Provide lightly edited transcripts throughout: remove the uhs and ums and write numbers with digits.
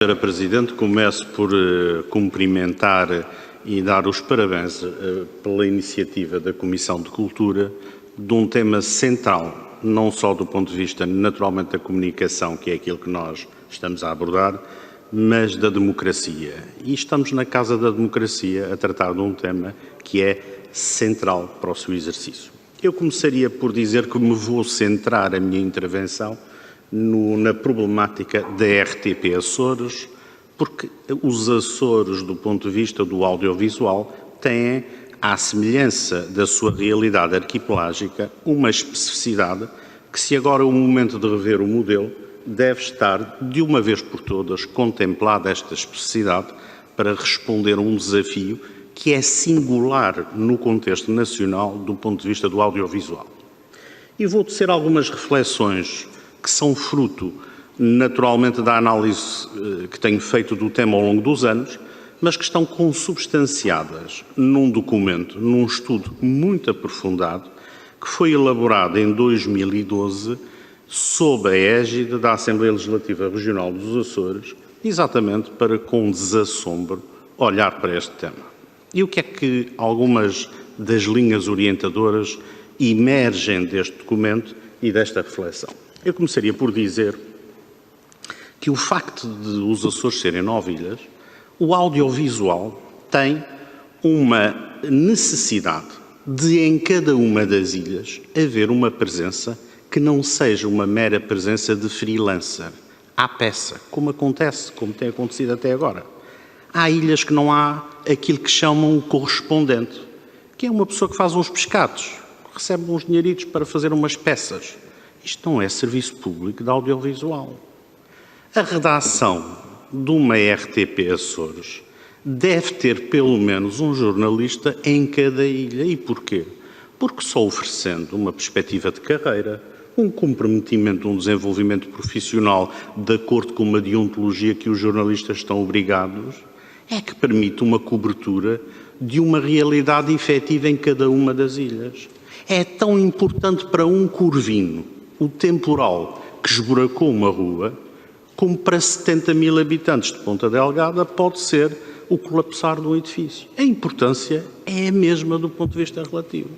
Sra. Presidente, começo por cumprimentar e dar os parabéns pela iniciativa da Comissão de Cultura de um tema central, não só do ponto de vista naturalmente da comunicação, que é aquilo que nós estamos a abordar, mas da democracia. E estamos na Casa da Democracia a tratar de um tema que é central para o seu exercício. Eu começaria por dizer que me vou centrar a minha intervenção na problemática da RTP Açores, porque os Açores, do ponto de vista do audiovisual, têm, à semelhança da sua realidade arquipelágica, uma especificidade que, se agora é o momento de rever o modelo, deve estar, de uma vez por todas, contemplada esta especificidade para responder a um desafio que é singular no contexto nacional do ponto de vista do audiovisual. E vou tecer algumas reflexões que são fruto, naturalmente, da análise que tenho feito do tema ao longo dos anos, mas que estão consubstanciadas num documento, num estudo muito aprofundado, que foi elaborado em 2012, sob a égide da Assembleia Legislativa Regional dos Açores, exatamente para, com desassombro, olhar para este tema. E o que é que algumas das linhas orientadoras emergem deste documento e desta reflexão? Eu começaria por dizer que o facto de os Açores serem 9 ilhas, o audiovisual tem uma necessidade de, em cada uma das ilhas, haver uma presença que não seja uma mera presença de freelancer, à peça, como acontece, como tem acontecido até agora. Há ilhas que não há aquilo que chamam o correspondente, que é uma pessoa que faz uns pescados, recebe uns dinheiritos para fazer umas peças. Isto não é serviço público de audiovisual. A redação de uma RTP Açores deve ter pelo menos um jornalista em cada ilha. E porquê? Porque só oferecendo uma perspectiva de carreira, um comprometimento, um desenvolvimento profissional de acordo com uma deontologia que os jornalistas estão obrigados, é que permite uma cobertura de uma realidade efetiva em cada uma das ilhas. É tão importante para um corvino o temporal que esburacou uma rua, como para 70 mil habitantes de Ponta Delgada pode ser o colapsar de um edifício. A importância é a mesma do ponto de vista relativo.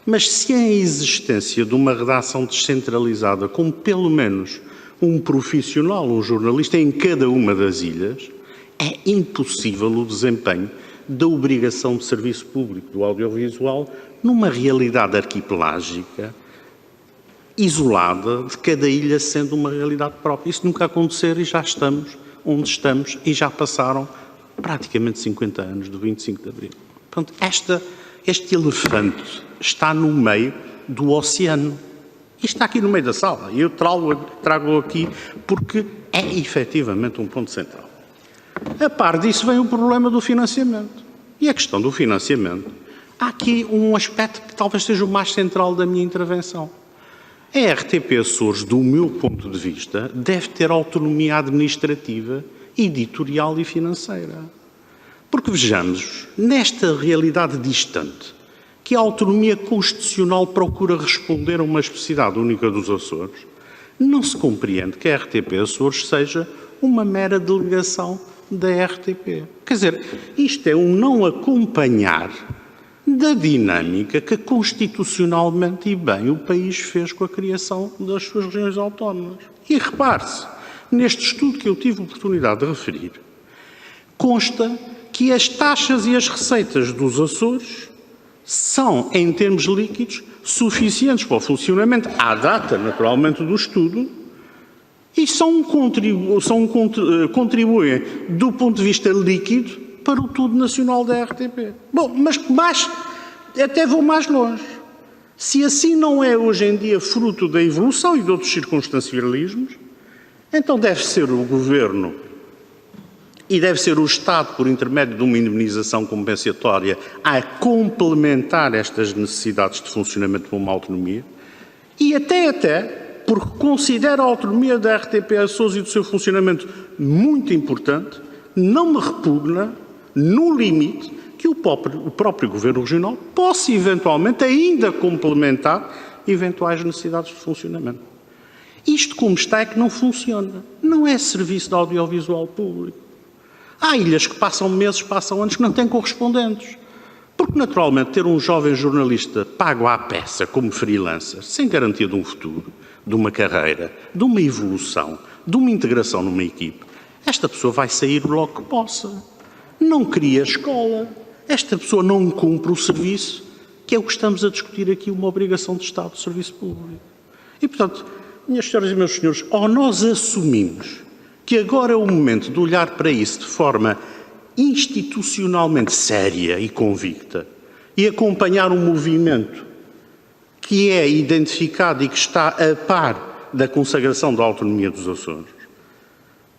Mas se a existência de uma redação descentralizada, com pelo menos um profissional, um jornalista em cada uma das ilhas, é impossível o desempenho da obrigação de serviço público do audiovisual numa realidade arquipelágica isolada, de cada ilha sendo uma realidade própria. Isso nunca acontecer e já estamos onde estamos e já passaram praticamente 50 anos do 25 de Abril. Portanto, este elefante está no meio do oceano. E está aqui no meio da sala. E eu trago-o aqui porque é efetivamente um ponto central. A par disso vem o problema do financiamento. E a questão do financiamento, há aqui um aspecto que talvez seja o mais central da minha intervenção. A RTP Açores, do meu ponto de vista, deve ter autonomia administrativa, editorial e financeira. Porque vejamos, nesta realidade distante, que a autonomia constitucional procura responder a uma especificidade única dos Açores, não se compreende que a RTP Açores seja uma mera delegação da RTP. Quer dizer, isto é um não acompanhar da dinâmica que constitucionalmente e bem o país fez com a criação das suas regiões autónomas. E repare-se, neste estudo que eu tive a oportunidade de referir, consta que as taxas e as receitas dos Açores são, em termos líquidos, suficientes para o funcionamento, à data, naturalmente, do estudo, e contribuem, do ponto de vista líquido, para o tudo nacional da RTP. Bom, mas até vou mais longe. Se assim não é hoje em dia fruto da evolução e de outros circunstancialismos, então deve ser o Governo e deve ser o Estado, por intermédio de uma indemnização compensatória, a complementar estas necessidades de funcionamento de uma autonomia e até porque considero a autonomia da RTP Açores e do seu funcionamento muito importante, não me repugna, no limite, que o próprio Governo Regional possa eventualmente ainda complementar eventuais necessidades de funcionamento. Isto como está é que não funciona. Não é serviço de audiovisual público. Há ilhas que passam meses, passam anos, que não têm correspondentes. Porque, naturalmente, ter um jovem jornalista pago à peça como freelancer, sem garantia de um futuro, de uma carreira, de uma evolução, de uma integração numa equipe, esta pessoa vai sair logo que possa. Não cria escola. Esta pessoa não cumpre o serviço, que é o que estamos a discutir aqui, uma obrigação de Estado de serviço público. E, portanto, minhas senhoras e meus senhores, ou nós assumimos que agora é o momento de olhar para isso de forma institucionalmente séria e convicta e acompanhar um movimento que é identificado e que está a par da consagração da autonomia dos Açores,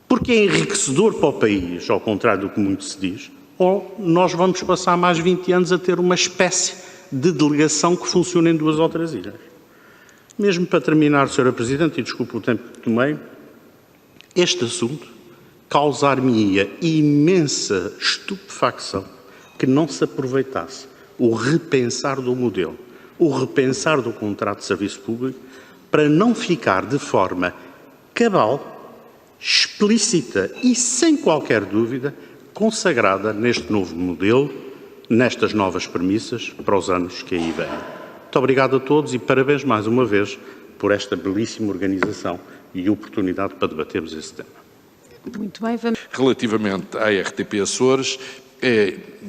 porque é enriquecedor para o país, ao contrário do que muito se diz, ou nós vamos passar mais 20 anos a ter uma espécie de delegação que funciona em 2 ou 3 ilhas. Mesmo para terminar, Sra. Presidente, e desculpe o tempo que tomei, este assunto causar-me-ia imensa estupefacção que não se aproveitasse o repensar do modelo, o repensar do contrato de serviço público, para não ficar de forma cabal, explícita e sem qualquer dúvida consagrada neste novo modelo, nestas novas premissas para os anos que aí vêm. Muito obrigado a todos e parabéns mais uma vez por esta belíssima organização e oportunidade para debatermos esse tema. Muito bem, vamos... Relativamente à RTP Açores,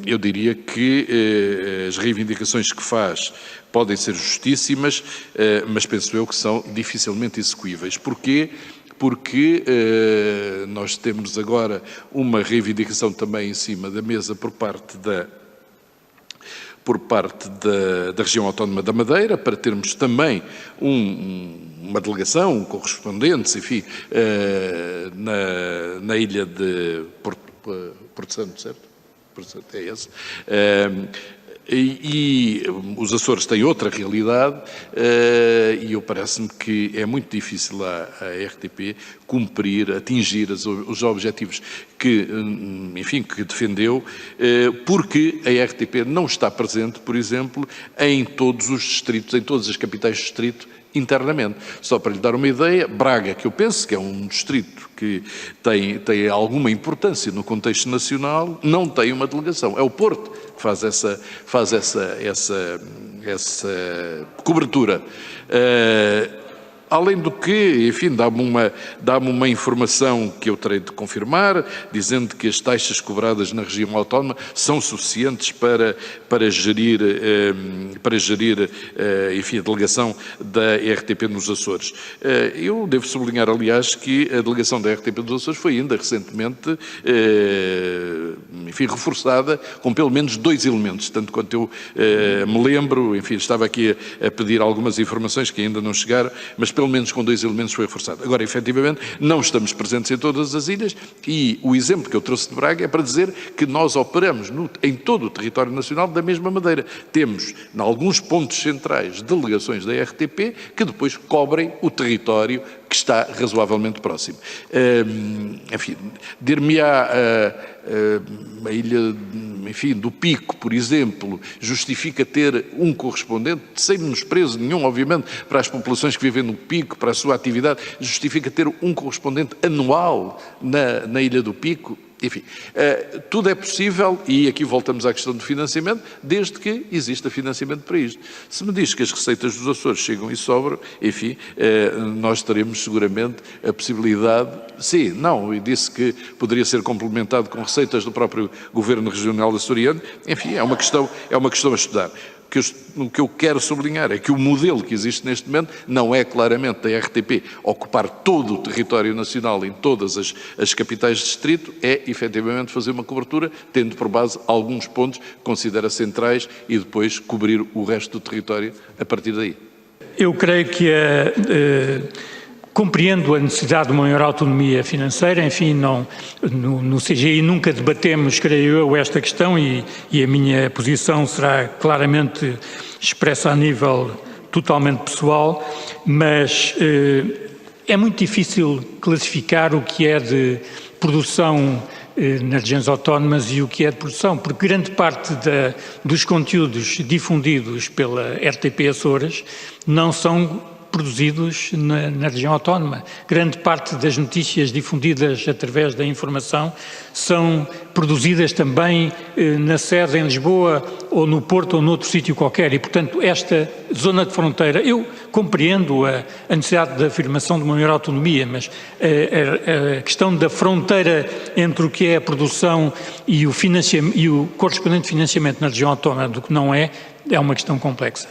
eu diria que as reivindicações que faz podem ser justíssimas, mas penso eu que são dificilmente execuíveis. Porquê? Porque nós temos agora uma reivindicação também em cima da mesa por parte da região autónoma da Madeira, para termos também uma delegação, correspondentes, enfim, na ilha de Porto Santo, certo? Porto Santo é esse. E os Açores têm outra realidade e eu parece-me que é muito difícil a RTP cumprir, atingir os objetivos que, enfim, que defendeu, porque a RTP não está presente, por exemplo, em todos os distritos, em todas as capitais de distrito, internamente. Só para lhe dar uma ideia, Braga, que eu penso que é um distrito que tem alguma importância no contexto nacional, não tem uma delegação. É o Porto que faz essa cobertura. Além do que, enfim, dá-me uma informação que eu terei de confirmar, dizendo que as taxas cobradas na região autónoma são suficientes para gerir, enfim, a delegação da RTP nos Açores. Eu devo sublinhar, aliás, que a delegação da RTP nos Açores foi ainda recentemente, enfim, reforçada com pelo menos 2 elementos, tanto quanto eu me lembro, enfim, estava aqui a pedir algumas informações que ainda não chegaram, mas pelo menos com 2 elementos foi reforçado. Agora, efetivamente, não estamos presentes em todas as ilhas e o exemplo que eu trouxe de Braga é para dizer que nós operamos em todo o território nacional da mesma maneira. Temos, em alguns pontos centrais, delegações da RTP que depois cobrem o território que está razoavelmente próximo. Enfim, dir-me-á a ilha, enfim, do Pico, por exemplo, justifica ter um correspondente, sem menosprezo nenhum, obviamente, para as populações que vivem no Pico, para a sua atividade, justifica ter um correspondente anual na ilha do Pico. Enfim, tudo é possível, e aqui voltamos à questão do financiamento, desde que exista financiamento para isto. Se me diz que as receitas dos Açores chegam e sobram, enfim, nós teremos seguramente a possibilidade, sim, não, e disse que poderia ser complementado com receitas do próprio Governo Regional açoriano, enfim, é uma questão a estudar. O que eu quero sublinhar é que o modelo que existe neste momento não é claramente da RTP ocupar todo o território nacional em todas as capitais de distrito, é efetivamente fazer uma cobertura, tendo por base alguns pontos que considera centrais e depois cobrir o resto do território a partir daí. Eu creio que compreendo a necessidade de uma maior autonomia financeira, enfim, no CGI nunca debatemos, creio eu, esta questão e a minha posição será claramente expressa a nível totalmente pessoal, mas é muito difícil classificar o que é de produção nas regiões autónomas e o que é de produção, porque grande parte dos conteúdos difundidos pela RTP Açores não são produzidos na região autónoma. Grande parte das notícias difundidas através da informação são produzidas também na sede em Lisboa ou no Porto ou noutro sítio qualquer e, portanto, esta zona de fronteira, eu compreendo a necessidade da afirmação de uma maior autonomia, mas a questão da fronteira entre o que é a produção e o correspondente financiamento na região autónoma do que não é uma questão complexa.